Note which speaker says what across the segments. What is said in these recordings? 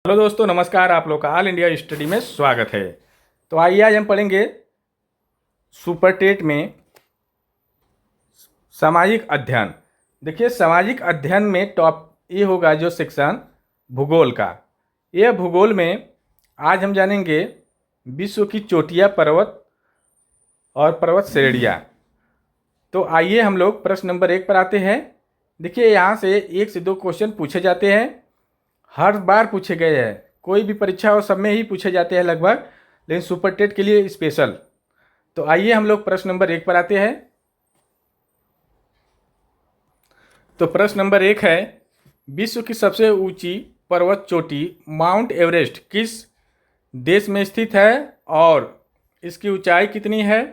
Speaker 1: Hello दोस्तों, नमस्कार। आप लोग का ऑल इंडिया स्टडी में स्वागत है। तो आइए आज हम पढ़ेंगे सुपर टेट में सामाजिक अध्ययन। देखिए, सामाजिक अध्ययन में टॉप ये होगा जो सेक्शन भूगोल का। यह भूगोल में आज हम जानेंगे विश्व की चोटियाँ, पर्वत और पर्वत श्रेणियाँ। तो आइए हम लोग प्रश्न नंबर 1 पर आते हैं। देखिए, यहाँ से 1 से 2 क्वेश्चन पूछे जाते हैं, हर बार पूछे गए हैं। कोई भी परीक्षा हो सब में ही पूछे जाते हैं लगभग, लेकिन सुपर टेट के लिए स्पेशल। तो आइए हम लोग प्रश्न नंबर 1 पर आते हैं। तो प्रश्न नंबर 1 है, विश्व की सबसे ऊंची पर्वत चोटी माउंट एवरेस्ट किस देश में स्थित है और इसकी ऊंचाई कितनी है?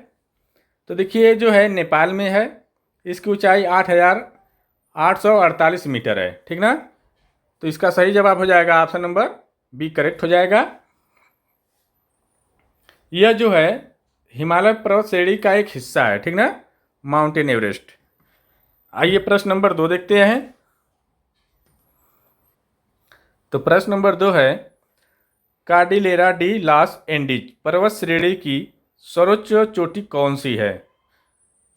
Speaker 1: तो देखिए, जो है नेपाल में है। इसकी ऊंचाई 8,848 मीटर है। ठीक ना? तो इसका सही जवाब हो जाएगा ऑप्शन नंबर बी, करेक्ट हो जाएगा। यह जो है हिमालय पर्वत श्रेणी का एक हिस्सा है। ठीक ना? Mountain Everest. आइए प्रश्न नंबर 2 देखते हैं। तो प्रश्न नंबर 2 है, कार्डिलेरा डी लास एंडीज पर्वत श्रेणी की सर्वोच्च चोटी कौन सी है?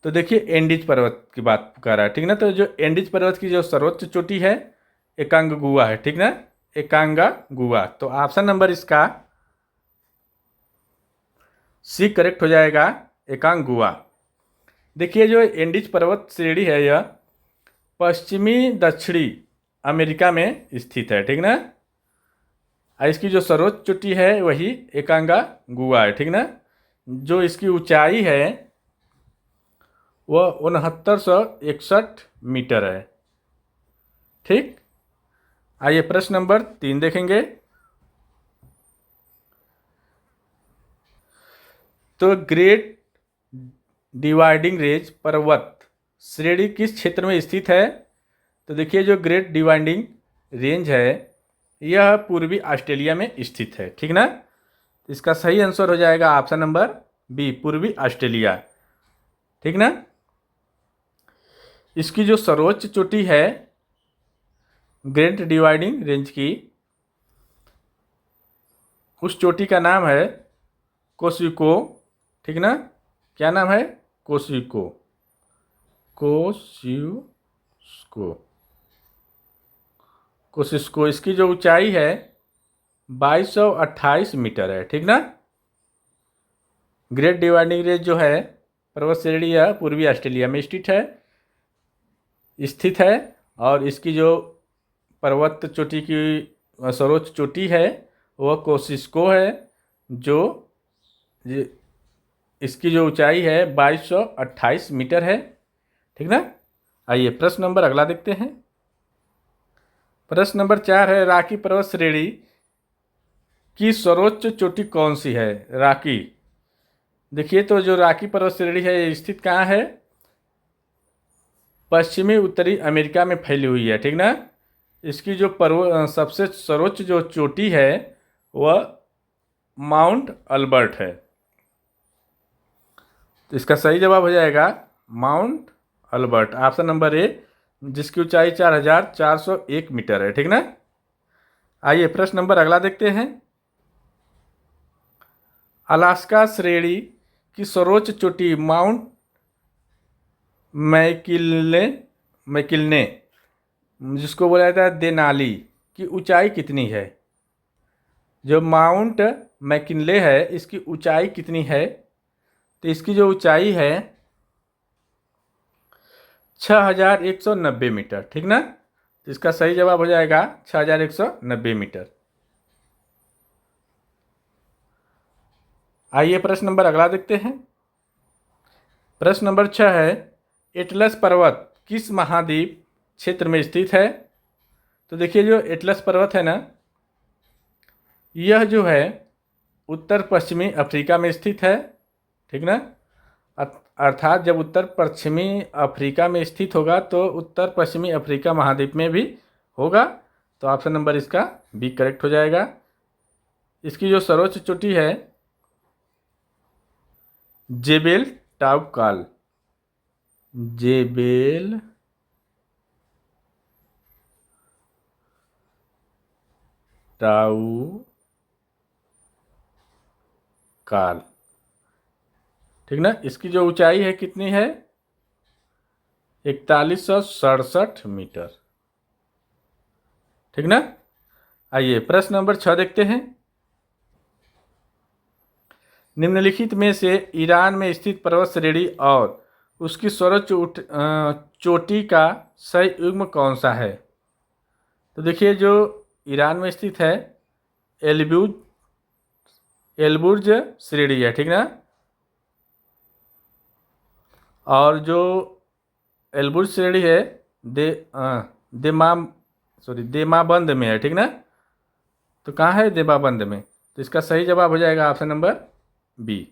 Speaker 1: तो देखिए, एंडीज पर्वत की बात कर रहा है। ठीक ना? तो जो एंडीज पर्वत की जो सर्वोच्च चोटी है एकांगुआ है। ठीक ना? एकांगुआ। तो ऑप्शन नंबर इसका सी करेक्ट हो जाएगा, एकांगुआ। देखिए, जो एंडीज पर्वत श्रेणी है यह पश्चिमी दक्षिणी अमेरिका में स्थित है। ठीक ना? और इसकी जो सर्वोच्च चोटी है वही एकांगुआ है। ठीक ना? जो इसकी ऊंचाई है वह 6961 मीटर है। ठीक। आइए प्रश्न नंबर 3 देखेंगे। तो ग्रेट डिवाइडिंग रेंज पर्वत श्रेणी किस क्षेत्र में स्थित है? तो देखिए, जो ग्रेट डिवाइडिंग रेंज है यह पूर्वी ऑस्ट्रेलिया में स्थित है। ठीक ना? इसका सही आंसर हो जाएगा ऑप्शन नंबर बी, पूर्वी ऑस्ट्रेलिया। ठीक ना? इसकी जो सर्वोच्च चोटी है ग्रेट डिवाइडिंग रेंज की, उस चोटी का नाम है कोसिको। ठीक ना? क्या नाम है? कोसिको। कोसिको। कोसिस्को। इसकी जो ऊंचाई है 2228 मीटर है। ठीक ना? ग्रेट डिवाइडिंग रेंज जो है पर्वत श्रेणी है पूर्वी ऑस्ट्रेलिया में स्थित है। और इसकी जो पर्वत चोटी की सर्वोच्च चोटी है वह कोसिस्को है, जो इसकी जो ऊंचाई है 2228 मीटर है। ठीक ना? आइए प्रश्न नंबर अगला देखते हैं। प्रश्न नंबर 4 है, राकी पर्वत श्रेणी की सर्वोच्च चोटी कौन सी है? राकी। देखिए, तो जो राकी पर्वत श्रेणी है ये स्थित कहाँ है? पश्चिमी उत्तरी अमेरिका में फैली हुई है। ठीक ना? इसकी जो सबसे सर्वोच्च जो चोटी है वह माउंट अल्बर्ट है। तो इसका सही जवाब हो जाएगा mount Albert, option number A, जिसकी ऊंचाई 4401 मीटर है। ठीक ना? आइए प्रश्न नंबर अगला देखते हैं। अलास्का श्रेणी की सर्वोच्च चोटी माउंट मैकिलने मैकिलने जिसको बोला जाता है देनाली, की ऊंचाई कितनी है? जो माउंट मैकिनले है इसकी ऊंचाई कितनी है? तो इसकी जो ऊंचाई है 6190 मीटर। ठीक ना? तो इसका सही जवाब हो जाएगा 6190 मीटर। आइए प्रश्न नंबर अगला देखते हैं। प्रश्न नंबर 6 है, एटलस पर्वत किस महाद्वीप क्षेत्र में स्थित है? तो देखिए, जो एटलस पर्वत है ना यह जो है उत्तर पश्चिमी अफ्रीका में स्थित है। ठीक ना? अर्थात जब उत्तर पश्चिमी अफ्रीका में स्थित होगा तो उत्तर पश्चिमी अफ्रीका महाद्वीप में भी होगा। तो ऑप्शन नंबर इसका बी करेक्ट हो जाएगा। इसकी जो सर्वोच्च चोटी है जेबेल टाउकाल, जेबेल टाउ काल, ठीक ना। इसकी जो ऊंचाई है कितनी है? 4167 मीटर, ठीक ना। आइए प्रश्न नंबर 6 देखते हैं। निम्नलिखित में से ईरान में स्थित पर्वत श्रेणी और उसकी सर्वोच्च चोटी का सही युग्म कौन सा है? तो देखिए, जो ईरान में स्थित है एलब्रूज एलबुर्ज श्रेणी है, ठीक ना। और जो एलबुर्ज श्रेणी है दे देमाम देमाबंद में है, ठीक ना। तो कहाँ है? देमाबंद में। तो इसका सही जवाब हो जाएगा ऑप्शन नंबर बी।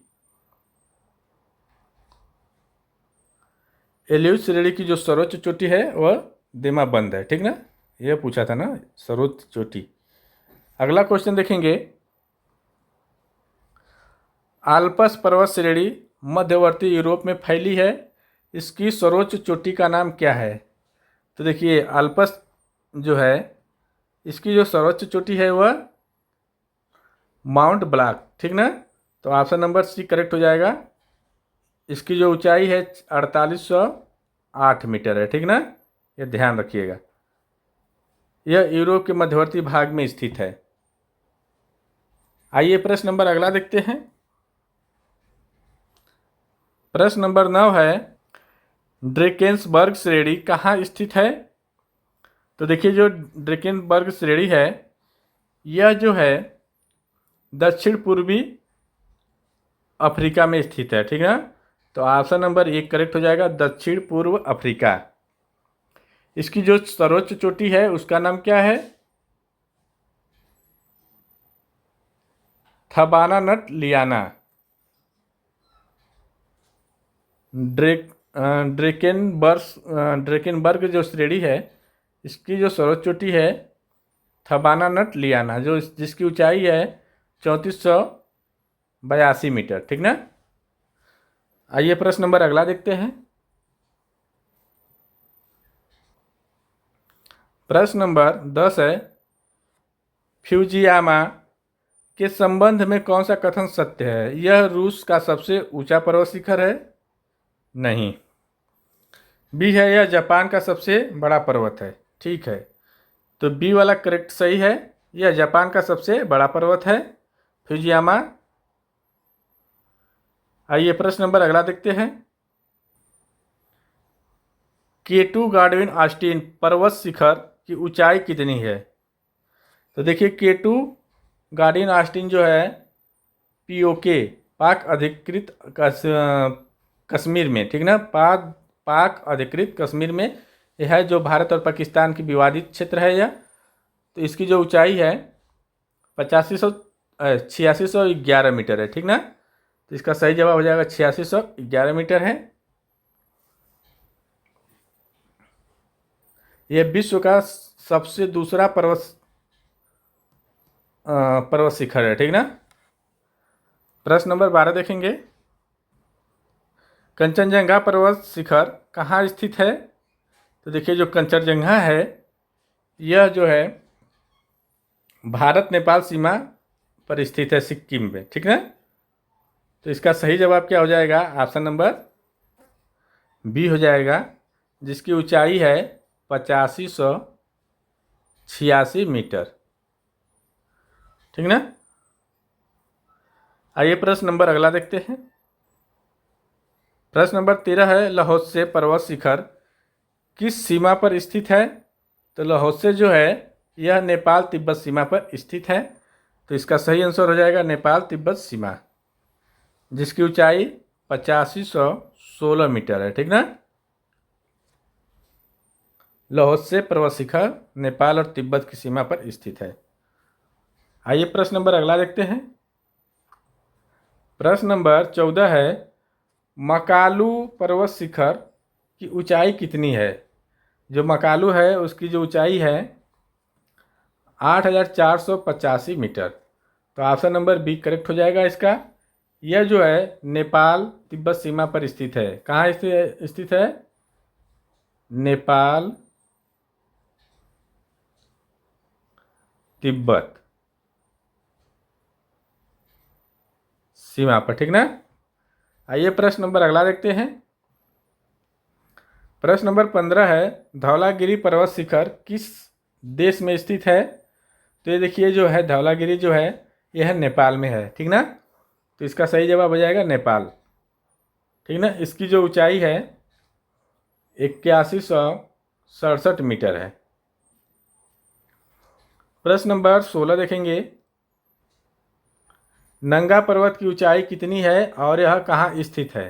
Speaker 1: एलियूज श्रेणी की जो सर्वोच्च चोटी है वह देमाबंद है, ठीक ना। यह पूछा था ना, सर्वोच्च चोटी। अगला क्वेश्चन देखेंगे। आल्प्स पर्वत श्रेणी मध्यवर्ती यूरोप में फैली है, इसकी सर्वोच्च चोटी का नाम क्या है? तो देखिए, आल्प्स जो है इसकी जो सर्वोच्च चोटी है वह माउंट ब्लैंक, ठीक ना। तो ऑप्शन नंबर सी करेक्ट हो जाएगा। इसकी जो ऊंचाई है 4808 मीटर है, ठीक ना। यह ध्यान रखिएगा। यह यूरोप के मध्यवर्ती भाग में स्थित है। आइए प्रश्न नंबर अगला देखते हैं। प्रश्न नंबर 9 है, ड्रेकेंसबर्ग श्रेणी कहाँ स्थित है? तो देखिए, जो ड्रेकेंसबर्ग श्रेणी है यह जो है दक्षिण पूर्वी अफ्रीका में स्थित है, ठीक है। तो ऑप्शन नंबर 1 करेक्ट हो जाएगा, दक्षिण पूर्व अफ्रीका। इसकी जो सर्वोच्च चोटी है उसका नाम क्या है? थबाना नट लियाना। ड्रेकेनबर्ग जो श्रेणी है इसकी जो सर्वोच्च चोटी है थबाना नट लियाना, जो जिसकी ऊंचाई है 3482 मीटर, ठीक ना। आइए प्रश्न नंबर अगला देखते हैं। प्रश्न नंबर 10 है, फ्यूजियामा के संबंध में कौन सा कथन सत्य है? यह रूस का सबसे ऊंचा पर्वत शिखर है? नहीं। बी है, यह जापान का सबसे बड़ा पर्वत है, ठीक है। तो बी वाला करेक्ट सही है, यह जापान का सबसे बड़ा पर्वत है फ्यूजियामा। आइए प्रश्न नंबर अगला देखते हैं। K2 गार्डविन ऑस्टिन पर्वत शिखर की ऊंचाई कितनी है? तो देखिए, K2 गार्डविन ऑस्टिन जो है पीओके पाक अधिकृत कश्मीर में, ठीक ना, पाक अधिकृत कश्मीर में यह है, जो भारत और पाकिस्तान की विवादित क्षेत्र है यह। तो इसकी जो ऊंचाई है 8611 मीटर है, ठीक ना। तो इसका सही जवाब हो जाएगा 8611 मीटर है। यह विश्व का सबसे दूसरा पर्वत शिखर है, ठीक ना। प्रश्न नंबर 12 देखेंगे। कंचनजंगा पर्वत शिखर कहाँ स्थित है? तो देखिए, जो कंचनजंगा है यह जो है भारत नेपाल सीमा पर स्थित है, सिक्किम में, ठीक है। तो इसका सही जवाब क्या हो जाएगा? ऑप्शन नंबर बी हो जाएगा, जिसकी ऊंचाई है 8586 मीटर, ठीक ना। आइए प्रश्न नंबर अगला देखते हैं। प्रश्न नंबर 13 है, लहोत्से पर्वत शिखर किस सीमा पर स्थित है? तो लहोत्से जो है यह नेपाल तिब्बत सीमा पर स्थित है। तो इसका सही आंसर हो जाएगा नेपाल तिब्बत सीमा, जिसकी ऊंचाई 8516 मीटर है, ठीक ना। लहोत्से पर्वत शिखर नेपाल और तिब्बत की सीमा पर स्थित है। आइए प्रश्न नंबर अगला देखते हैं। प्रश्न नंबर 14 है, मकालू पर्वत शिखर की ऊंचाई कितनी है? जो मकालू है उसकी जो ऊंचाई है 8485 मीटर। तो ऑप्शन नंबर बी करेक्ट हो जाएगा इसका। यह जो है नेपाल तिब्बत सीमा पर स्थित है। कहाँ स्थित है? नेपाल तिब्बत, सीमा पर, ठीक ना। आइए प्रश्न नंबर अगला देखते हैं। प्रश्न नंबर 15 है, धौलागिरी पर्वत शिखर किस देश में स्थित है? तो ये देखिए जो है धौलागिरी जो है यह नेपाल में है, ठीक ना। तो इसका सही जवाब हो जाएगा नेपाल, ठीक ना। इसकी जो ऊंचाई है 8167 मीटर है। प्रश्न नंबर 16 देखेंगे, नंगा पर्वत की ऊंचाई कितनी है और यह कहाँ स्थित है?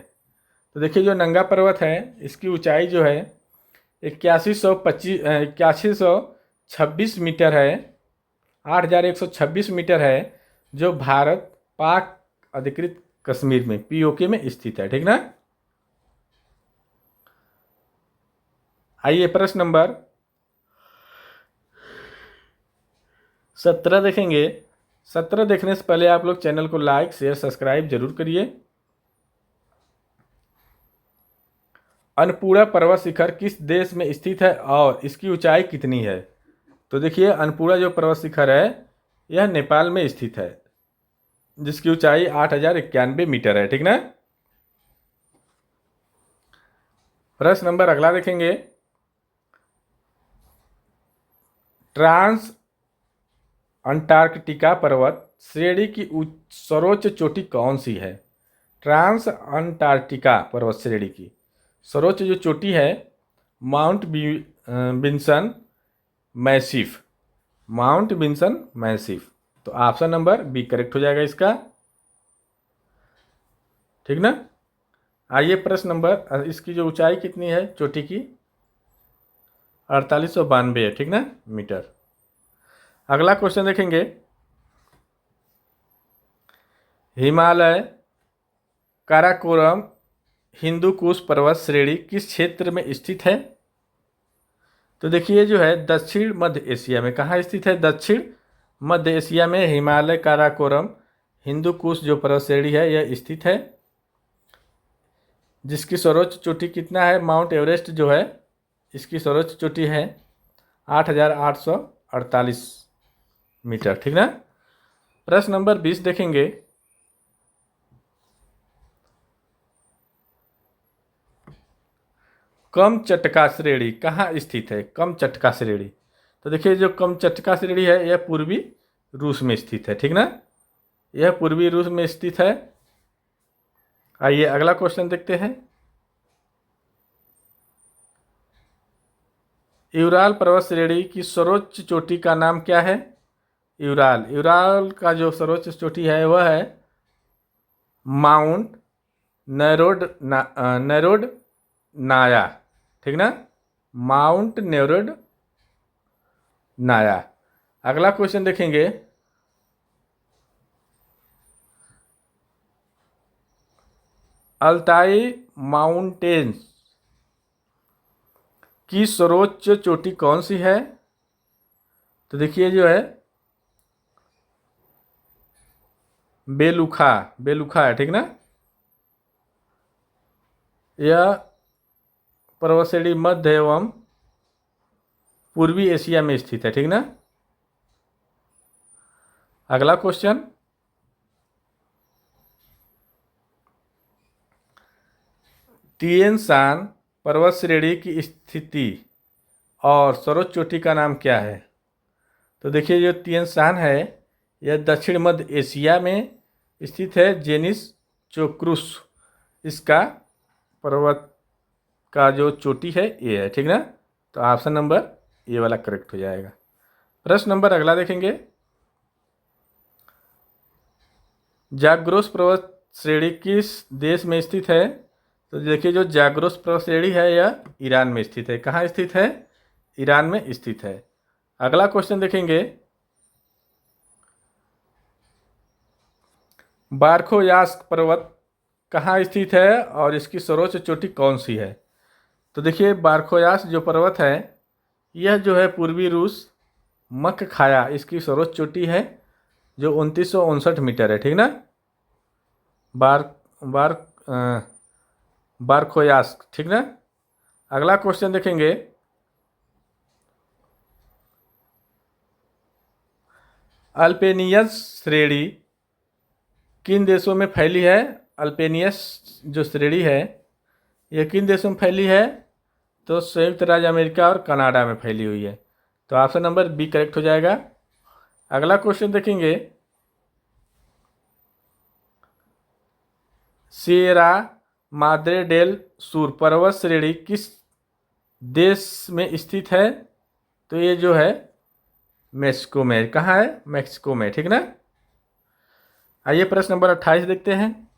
Speaker 1: तो देखिए जो नंगा पर्वत है इसकी ऊंचाई जो है 8126 मीटर है, 8126 मीटर है, जो भारत पाक अधिकृत कश्मीर में पीओके में स्थित है, ठीक ना। आइए प्रश्न नंबर 17 देखेंगे। 17 देखने से पहले आप लोग चैनल को लाइक शेयर सब्सक्राइब जरूर करिए। अन्नपूर्णा पर्वत शिखर किस देश में स्थित है और इसकी ऊंचाई कितनी है? तो देखिए अन्नपूर्णा जो पर्वत शिखर है यह नेपाल में स्थित है, जिसकी ऊंचाई 8091 मीटर है, ठीक ना। प्रश्न नंबर अगला देखेंगे, ट्रांस अंटार्कटिका पर्वत श्रेणी की सर्वोच्च चोटी कौन सी है? ट्रांस अंटार्कटिका पर्वत श्रेणी की सर्वोच्च जो चोटी है Mount Vinson Massif, Mount Vinson Massif. तो ऑप्शन नंबर बी करेक्ट हो जाएगा इसका, ठीक ना। आइए प्रश्न नंबर, इसकी जो ऊंचाई कितनी है चोटी की? 4892 है, ठीक ना मीटर। अगला क्वेश्चन देखेंगे, हिमालय काराकोरम हिंदू कुश पर्वत श्रेणी किस क्षेत्र में स्थित है? तो देखिए जो है दक्षिण मध्य एशिया में। कहाँ स्थित है? दक्षिण मध्य एशिया में हिमालय काराकोरम हिंदू कुश जो पर्वत श्रेणी है यह स्थित है, जिसकी सर्वोच्च चोटी कितना है? माउंट एवरेस्ट जो है इसकी सर्वोच्च चोटी है 8848 मीटर, ठीक ना। प्रश्न नंबर 20 देखेंगे, कमचटका श्रेणी कहाँ स्थित है? कमचटका श्रेणी, तो देखिए जो कमचटका श्रेणी है यह पूर्वी रूस में स्थित है, ठीक ना। यह पूर्वी रूस में स्थित है। आइए अगला क्वेश्चन देखते हैं, यूराल पर्वत श्रेणी की सर्वोच्च चोटी का नाम क्या है? यूराल का जो सर्वोच्च चोटी है वह है माउंट नेरोड नाया, ठीक ना, माउंट नेरोड नाया। अगला क्वेश्चन देखेंगे, अल्ताई माउंटेन्स की सर्वोच्च चोटी कौन सी है? तो देखिए जो है बेलुखा है, ठीक ना। यह पर्वत श्रेणी मध्य एवं पूर्वी एशिया में स्थित है, ठीक ना। अगला क्वेश्चन, तिएन शान पर्वत श्रेणी की स्थिति और सर्वोच्च चोटी का नाम क्या है? तो देखिए जो तिएन शान है यह दक्षिण मध्य एशिया में स्थित है, जेनिस चोक्रुस इसका पर्वत का जो चोटी है ये है, ठीक ना। तो ऑप्शन नंबर ये वाला करेक्ट हो जाएगा। प्रश्न नंबर अगला देखेंगे, जाग्रोस पर्वत श्रेणी किस देश में स्थित है? तो देखिए जो जाग्रोस पर्वत श्रेणी है यह ईरान में स्थित है। कहाँ स्थित है? ईरान में स्थित है। अगला क्वेश्चन देखेंगे, बारखोयास्क पर्वत कहाँ स्थित है और इसकी सर्वोच्च चोटी कौन सी है? तो देखिए बारखोयास्क जो पर्वत है यह जो है पूर्वी रूस मकखाया इसकी सर्वोच्च चोटी है, जो 2959 मीटर है, ठीक ना। बारखोयास्क, ठीक ना। अगला क्वेश्चन देखेंगे, अल्पेनियस श्रेणी किन देशों में फैली है अल्पेनियस जो श्रेणी है, ये किन देशों में फैली है? तो संयुक्त राज्य अमेरिका और कनाडा में फैली हुई है। तो ऑप्शन नंबर बी करेक्ट हो जाएगा। अगला क्वेश्चन देखेंगे, सिएरा माद्रे डेल सुर पर्वत श्रेणी किस देश में स्थित है? तो ये जो है मेक्सिको में। कहाँ है? मेक्सिको में, ठीक ना। आइए प्रश्न नंबर 28 देखते हैं।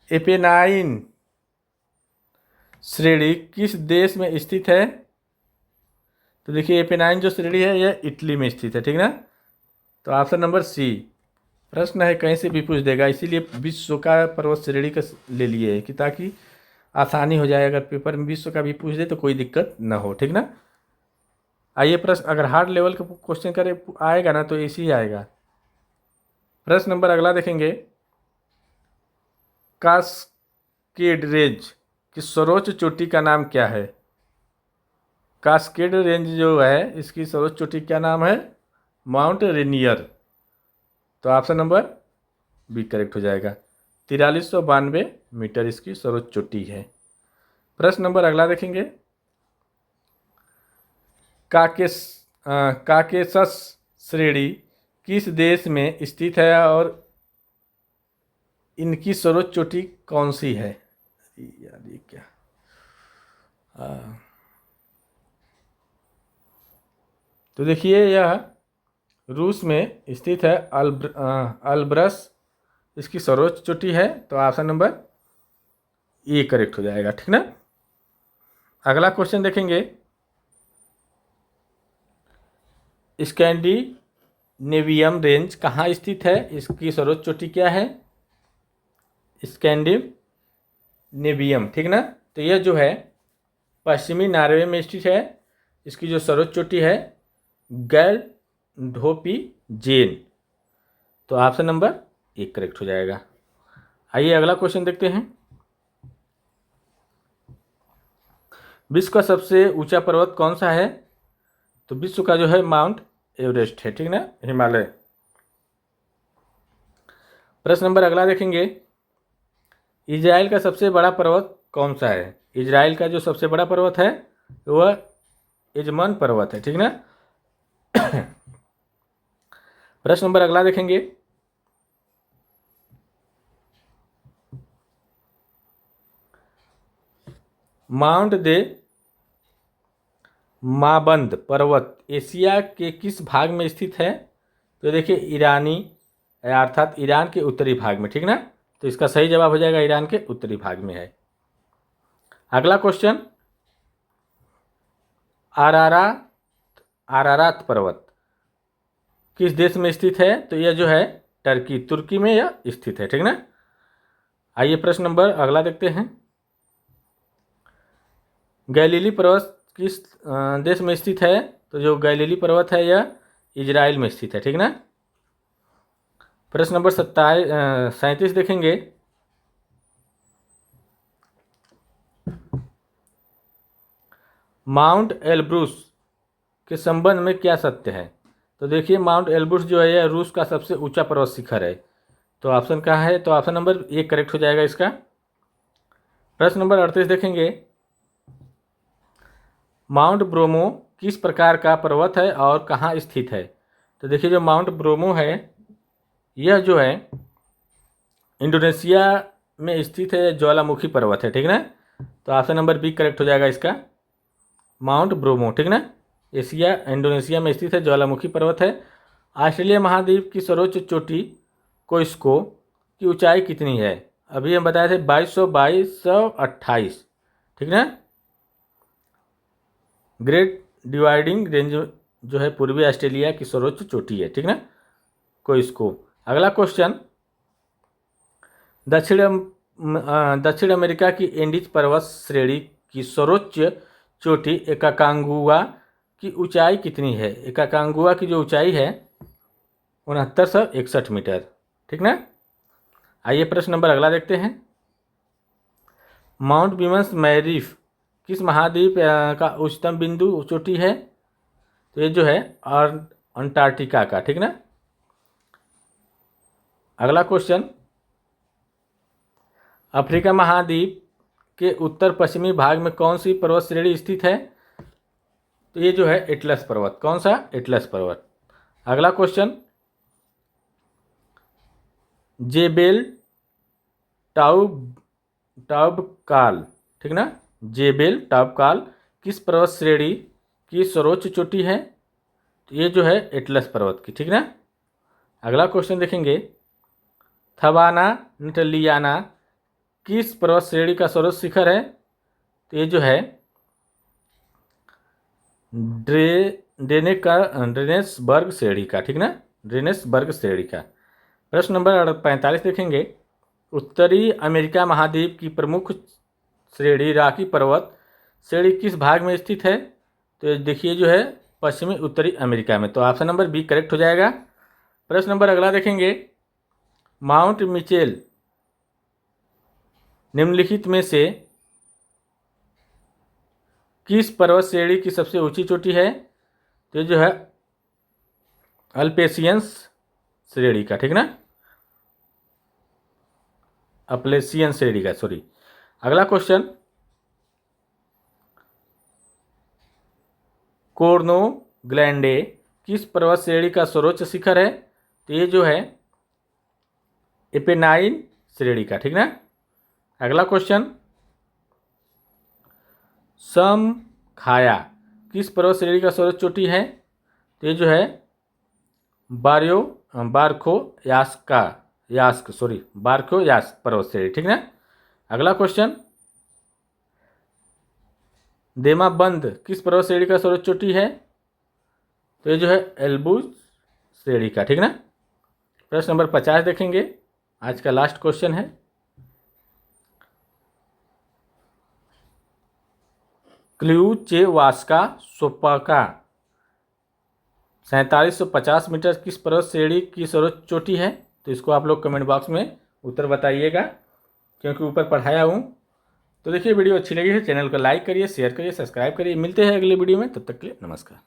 Speaker 1: एपेनाइन श्रेणी किस देश में स्थित है? तो देखिए एपेनाइन जो श्रेणी है यह इटली में स्थित है, ठीक ना। तो ऑप्शन नंबर सी। प्रश्न है कहीं से भी पूछ देगा, इसीलिए विश्व का पर्वत श्रेणी का ले लिए है कि ताकि आसानी हो जाए, अगर पेपर में विश्व का भी पूछ दे तो कोई दिक्कत ना हो, ठीक ना। आइए प्रश्न, अगर हार्ड लेवल का क्वेश्चन करे आएगा ना तो इसी आएगा। प्रश्न नंबर अगला देखेंगे, कास्केड रेंज की सर्वोच्च चोटी का नाम क्या है? कास्केड रेंज जो है इसकी सर्वोच्च चोटी क्या नाम है? Mount Rainier. तो ऑप्शन नंबर बी करेक्ट हो जाएगा। 4392 मीटर इसकी सर्वोच्च चोटी है। प्रश्न नंबर अगला देखेंगे, काकेशस श्रेणी किस देश में स्थित है और इनकी सर्वोच्च चोटी कौन सी है? यार ये क्या, तो देखिए यह रूस में स्थित है, अल्ब्रस इसकी सर्वोच्च चोटी है। तो ऑप्शन नंबर ए करेक्ट हो जाएगा, ठीक ना। अगला क्वेश्चन देखेंगे, स्कैंडिनेवियम रेंज कहाँ स्थित है? इसकी सर्वोच्च चोटी क्या है? स्कैंडिनेवियम, ठीक ना। तो यह जो है पश्चिमी नॉर्वे में स्थित है। इसकी जो सर्वोच्च चोटी है गैल्ढोपी जेन। तो ऑप्शन नंबर एक करेक्ट हो जाएगा। आइए अगला क्वेश्चन देखते हैं, विश्व का सबसे ऊंचा पर्वत कौन सा है? तो विश्व का जो है माउंट एवरेस्ट है, ठीक ना, हिमालय। प्रश्न नंबर अगला देखेंगे, इजराइल का सबसे बड़ा पर्वत कौन सा है? इजराइल का जो सबसे बड़ा पर्वत है वह एजमन पर्वत है, ठीक ना। प्रश्न नंबर अगला देखेंगे, माउंट दे माबंद पर्वत एशिया के किस भाग में स्थित है? तो देखिए ईरानी अर्थात ईरान के उत्तरी भाग में, ठीक ना। तो इसका सही जवाब हो जाएगा ईरान के उत्तरी भाग में है। अगला क्वेश्चन, आरारात पर्वत किस देश में स्थित है? तो यह जो है तुर्की में यह स्थित है, ठीक ना। आइए प्रश्न नंबर अगला देखते हैं, गैलीली पर्वत किस देश में स्थित है? तो जो गैलीली पर्वत है यह इजराइल में स्थित है, ठीक ना। प्रश्न नंबर 37 देखेंगे, माउंट एल्ब्रूस के संबंध में क्या सत्य है? तो देखिए माउंट एल्ब्रूस जो है यह रूस का सबसे ऊंचा पर्वत शिखर है। तो ऑप्शन कहाँ है? तो ऑप्शन नंबर ए करेक्ट हो जाएगा इसका। प्रश्न नंबर 38 देखेंगे, माउंट ब्रोमो किस प्रकार का पर्वत है और कहाँ स्थित है? तो देखिए जो माउंट ब्रोमो है यह जो है इंडोनेशिया में स्थित है, ज्वालामुखी पर्वत है, ठीक ना। तो ऑप्शन नंबर बी करेक्ट हो जाएगा इसका, माउंट ब्रोमो, ठीक ना। इंडोनेशिया में स्थित है, ज्वालामुखी पर्वत है। ऑस्ट्रेलिया महाद्वीप की सर्वोच्च चोटी कोइस्को की ऊंचाई कितनी है? अभी हम बताए थे 2228, ठीक ना। ग्रेट डिवाइडिंग रेंज जो है पूर्वी ऑस्ट्रेलिया की सर्वोच्च चोटी है, ठीक ना, कोइस्को। अगला क्वेश्चन, दक्षिण अमेरिका की एंडीज पर्वत श्रेणी की सर्वोच्च चोटी एकाकांगुआ की ऊंचाई कितनी है? एकाकांगुआ की जो ऊंचाई है 6961 मीटर, ठीक ना। आइए प्रश्न नंबर अगला देखते हैं, माउंट विमस मैरिफ किस महाद्वीप का उच्चतम बिंदु चोटी है? तो ये जो है अंटार्कटिका का, ठीक ना। अगला क्वेश्चन, अफ्रीका महाद्वीप के उत्तर पश्चिमी भाग में कौन सी पर्वत श्रेणी स्थित है? तो ये जो है एटलस पर्वत। कौन सा? एटलस पर्वत। अगला क्वेश्चन, जेबेल टाउबकाल, ठीक ना, जेबेल टाउबकाल किस पर्वत श्रेणी की सर्वोच्च चोटी है? तो ये जो है एटलस पर्वत की, ठीक ना। अगला क्वेश्चन देखेंगे, थबाना नटलियाना किस पर्वत श्रेणी का सर्वोच्च शिखर है? तो ये जो है ड्रेनेसबर्ग श्रेणी का, ठीक ना, ड्रेनेसबर्ग श्रेणी का। प्रश्न नंबर 45 देखेंगे, उत्तरी अमेरिका महाद्वीप की प्रमुख श्रेणी रॉकी पर्वत श्रेणी किस भाग में स्थित है? तो देखिए जो है पश्चिमी उत्तरी अमेरिका में। तो ऑप्शन नंबर बी करेक्ट हो जाएगा। प्रश्न नंबर अगला देखेंगे, माउंट मिचेल निम्नलिखित में से किस पर्वत श्रेणी की सबसे ऊंची चोटी है? तो ये जो है अल्पेशियंस श्रेणी का, ठीक ना, अपलेशियन श्रेणी का, सॉरी। अगला क्वेश्चन, कोर्नो ग्लैंडे किस पर्वत श्रेणी का सर्वोच्च शिखर है? तो ये जो है एपेनाइन श्रेणी का, ठीक ना। अगला क्वेश्चन, समखाया किस पर्वत श्रेणी का सर्वोच्च चोटी है? तो ये जो है बारखो यास्क पर्वत श्रेणी, ठीक ना। अगला क्वेश्चन, देमाबंद किस पर्वत श्रेणी का सर्वोच्च चोटी है? तो ये जो है एल्ब्रूज श्रेणी का, ठीक ना। प्रश्न नंबर 50 देखेंगे, आज का लास्ट क्वेश्चन है, क्ल्यूचेवास्का सोपाका 4750 मीटर किस पर्वत श्रेणी की सर्वोच्च चोटी है? तो इसको आप लोग कमेंट बॉक्स में उत्तर बताइएगा, क्योंकि ऊपर पढ़ाया हूँ। तो देखिए वीडियो अच्छी लगी है, चैनल को लाइक करिए, शेयर करिए, सब्सक्राइब करिए। मिलते हैं अगले वीडियो में, तब तक के लिए नमस्कार।